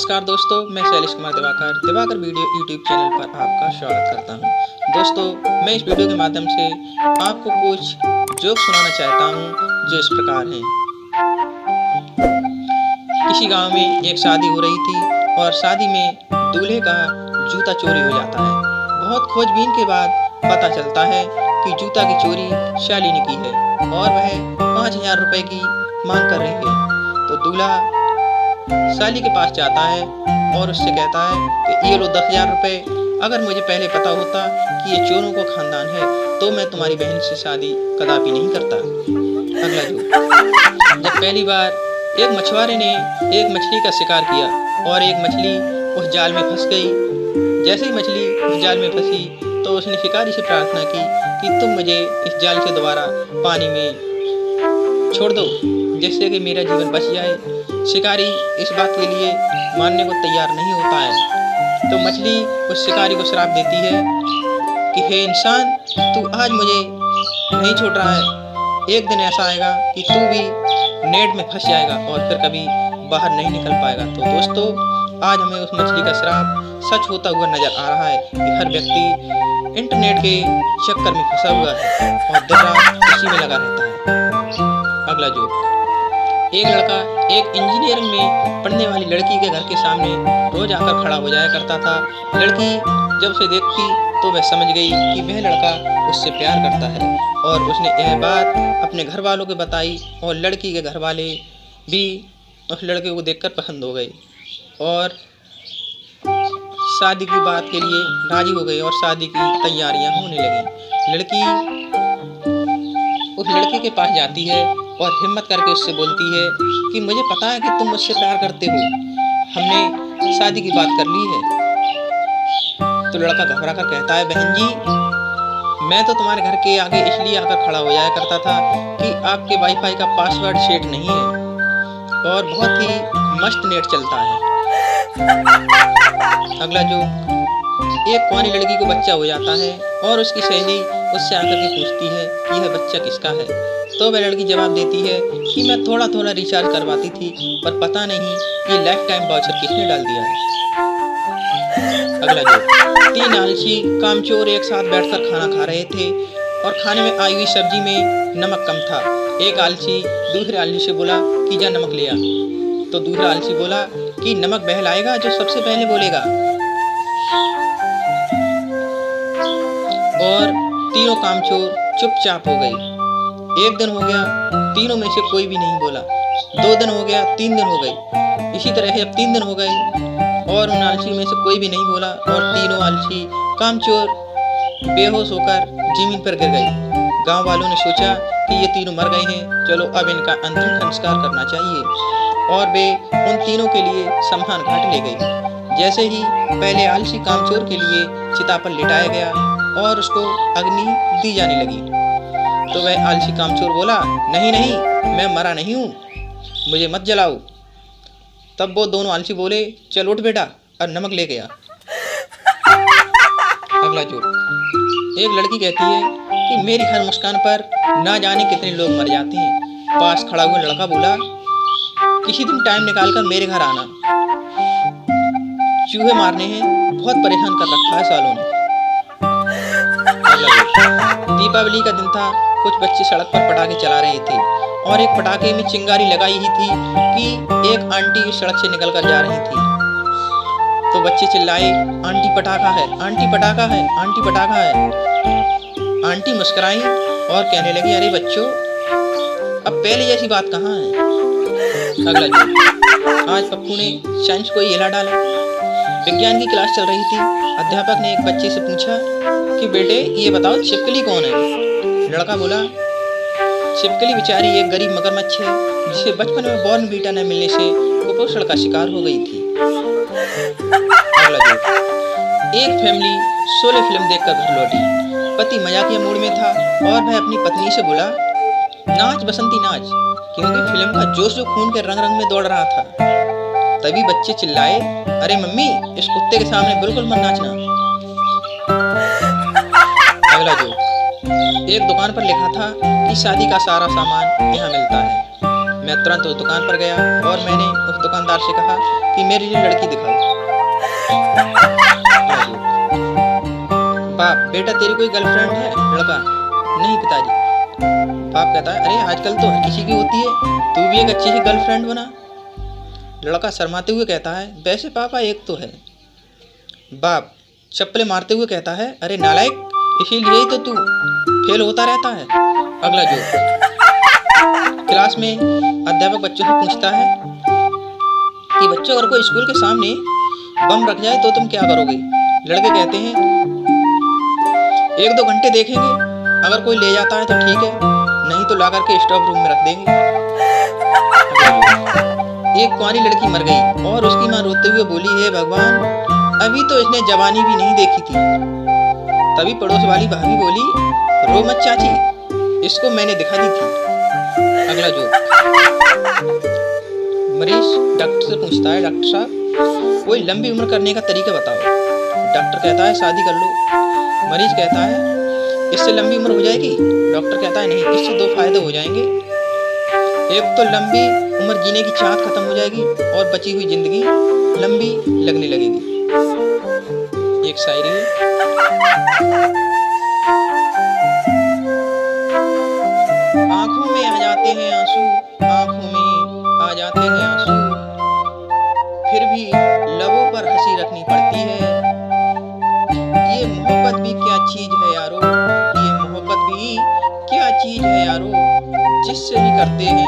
नमस्कार दोस्तों, मैं Shailesh Kumar Diwakar video YouTube channel पर आपका स्वागत करता हूं। दोस्तों, मैं इस वीडियो के माध्यम से आपको कुछ जोक सुनाना चाहता हूं जो इस प्रकार हैं। किसी गांव में एक शादी हो रही थी और शादी में दूल्हे का जूता चोरी हो जाता है। बहुत खोजबीन के बाद पता चलता है कि जूता की चोरी शालिनी की है और वह 5000 रुपए की मांग कर रही है। तो दूल्हा साली के पास जाता है और उससे कहता है कि ये लो 10,000 रुपए। अगर मुझे पहले पता होता कि ये चोरों का खानदान है तो मैं तुम्हारी बहन से शादी कदापि नहीं करता। अगला जोक। जब पहली बार एक मछुआरे ने एक मछली का शिकार किया और एक मछली उस जाल में फंस गई। जैसे ही मछली उस जाल में फंसी तो उसने शिकारी से प्रार्थना की कि तुम मुझे इस जाल से दोबारा पानी में छोड़ दो जिससे कि मेरा जीवन बच जाए। शिकारी इस बात के लिए मानने को तैयार नहीं होता है। तो मछली उस शिकारी को श्राप देती है कि हे इंसान, तू आज मुझे नहीं छोड़ रहा है। एक दिन ऐसा आएगा कि तू भी नेट में फंस जाएगा और फिर कभी बाहर नहीं निकल पाएगा। तो दोस्तों, आज हमें उस मछली का श्राप सच होता हुआ नजर आ रहा है कि हर व्यक्ति इंटरनेट के चक्कर में फंसा हुआ है और दिन रात इसी में लगा रहता है। अगला जोक। एक लड़का एक इंजीनियरिंग में पढ़ने वाली लड़की के घर के सामने रोज आकर खड़ा हो जाया करता था। लड़की जब उसे देखती तो वह समझ गई कि वह लड़का उससे प्यार करता है और उसने यह बात अपने घर वालों को बताई और लड़की के घर वाले भी उस लड़के को देखकर पसंद हो गए और शादी की बात के लिए राजी हो गई और शादी की तैयारियां होने लगी। लड़की उस लड़के के पास जाती है और हिम्मत करके उससे बोलती है कि मुझे पता है कि तुम मुझसे प्यार करते हो, हमने शादी की बात कर ली है। तो लड़का घबरा कर कहता है, बहन जी, मैं तो तुम्हारे घर के आगे इसलिए आकर खड़ा हो जाया करता था कि आपके वाईफाई का पासवर्ड सेट नहीं है और बहुत ही मस्त नेट चलता है। अगला जो एक कुंवारी लड़की को बच्चा हो जाता है और उसकी सहेली उससे आकर के पूछती है कि यह बच्चा किसका है। तो वह लड़की जवाब देती है कि मैं थोड़ा थोड़ा रिचार्ज करवाती थी पर पता नहीं कि लाइफ टाइम वाउचर किसने डाल दिया है। अगला जो 3 आलसी कामचोर एक साथ बैठकर खाना खा रहे थे और खाने में आई हुई सब्जी में नमक कम था। एक आलसी दूसरे आलसी से बोला कि जा नमक ले आ। तो दूसरा आलसी बोला कि नमक वह लाएगा जो सबसे पहले बोलेगा। और तीनों कामचोर चुपचाप हो गई। एक दिन हो गया, तीनों में से कोई भी नहीं बोला। 2 दिन हो गया, 3 दिन हो गए। इसी तरह जब 3 दिन हो गए और उन आलसी में से कोई भी नहीं बोला और तीनों आलसी कामचोर बेहोश होकर जमीन पर गिर गए। गांव वालों ने सोचा कि ये तीनों मर गए हैं, चलो अब इनका अंतिम संस्कार करना चाहिए और वे उन तीनों के लिए शमशान घाट ले गई। जैसे ही पहले आलसी कामचोर के लिए चिता पर लिटाया गया और उसको अग्नि दी जाने लगी तो वह आलसी कामचोर बोला, नहीं नहीं, मैं मरा नहीं हूँ, मुझे मत जलाओ। तब वो दोनों आलसी बोले, चल उठ बेटा और नमक लेके आ। अगला जोक। एक लड़की कहती है कि मेरी हर मुस्कान पर ना जाने कितने लोग मर जाते हैं। पास खड़ा हुआ लड़का बोला, किसी दिन टाइम निकालकर मेरे घर आना, चूहे मारने हैं, बहुत परेशान कर रखा है सालों ने। दीपावली का दिन था। कुछ बच्चे सड़क पर पटाखे चला रहे थे और एक पटाखे में चिंगारी लगाई ही थी कि एक आंटी सड़क से निकलकर जा रही थी। तो बच्चे चिल्लाए, आंटी पटाखा है, आंटी पटाखा है, आंटी पटाखा है। आंटी मुस्कुराई और कहने लगी, अरे बच्चों, अब पहले जैसी बात कहाँ है। अगला जोक। आज पप्पू ने साइंस को हिला डाला। विज्ञान की क्लास चल रही थी। अध्यापक ने एक बच्चे से पूछा कि बेटे ये बताओ छिपकली कौन है। लड़का बोला, छिपकली बेचारी एक गरीब मगरमच्छ है जिसे बचपन में बॉर्नवीटा न मिलने से कुपोषण का शिकार हो गई थी। अगला जोक। एक फैमिली शोले फिल्म देखकर घर लौटी। पति मजाकिया मूड में था और वह अपनी पत्नी से बोला, नाच बसंती नाच, क्योंकि फिल्म का जोश जो खून के रंग रंग में दौड़ रहा था। तभी बच्चे चिल्लाए, अरे मम्मी, इस कुत्ते के सामने बिल्कुल मत नाचना। अगला जोक। एक दुकान पर लिखा था कि शादी का सारा सामान यहाँ मिलता है। मैं तुरंत उस दुकान पर गया और मैंने उस दुकानदार से कहा कि मेरे लिए लड़की दिखाओ। बाप, बेटा तेरी कोई गर्लफ्रेंड है? लड़का, नहीं पिताजी। बाप कहता है, अरे आजकल तो हर किसी की होती है, तू भी एक अच्छी सी गर्लफ्रेंड बना। लड़का शर्माते हुए कहता है, वैसे पापा एक तो है। बाप चप्पलें मारते हुए कहता है, अरे नालायक, इसीलिए ही तो तू फेल होता रहता है। अगला जोक। क्लास में अध्यापक बच्चों से पूछता है कि बच्चों, अगर कोई स्कूल के सामने बम रख जाए तो तुम क्या करोगे? लड़के कहते हैं, 1-2 घंटे देखेंगे, अगर कोई ले जाता है तो ठीक है, नहीं तो ला करके स्टॉफ रूम में रख देंगे। एक कुंवारी लड़की मर गई और उसकी माँ रोते हुए बोली, हे भगवान, अभी तो इसने जवानी भी नहीं देखी थी। तभी पड़ोस वाली भाभी बोली, रो मत चाची, इसको मैंने दिखा दी थी। अगला जोक। मरीज डॉक्टर से पूछता है, डॉक्टर साहब कोई लंबी उम्र करने का तरीका बताओ। डॉक्टर कहता है, शादी कर लो। मरीज कहता है, इससे लंबी उम्र हो जाएगी? डॉक्टर कहता है, नहीं, इससे 2 फायदे हो जाएंगे। एक तो लंबी उम्र जीने की चाहत खत्म हो जाएगी और बची हुई जिंदगी लंबी लगने लगेगी। एक शायरी है। आंखों में आ जाते हैं आंसू, आंखों में आ जाते हैं आंसू, फिर भी लबों पर हंसी रखनी पड़ती है। ये मोहब्बत भी क्या चीज है यारो, ये मोहब्बत भी क्या चीज है यारो, जिससे ही करते हैं